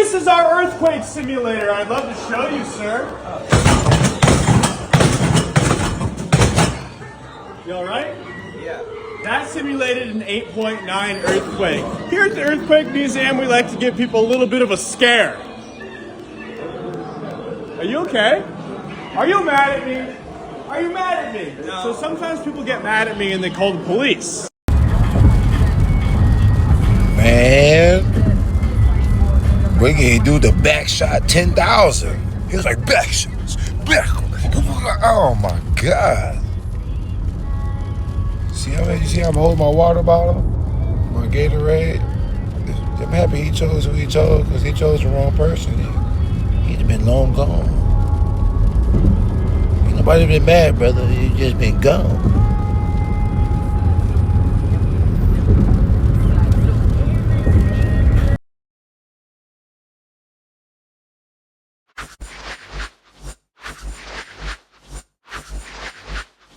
this is our earthquake simulator. I'd love to show you, sir. You all right? Yeah. That simulated an 8.9 earthquake. Here at the Earthquake Museum, we like to give people a little bit of a scare. Are you okay? Are you mad at me? Are you mad at me? No. So sometimes people get mad at me and they call the police. Man, we can do the back shot 10,000. He was like, back shots, back. Oh my God. You see how I'm holding my water bottle? My Gatorade? I'm happy he chose who he chose, because he chose the wrong person. He'd have been long gone. Ain't nobody been mad, brother. He just been gone.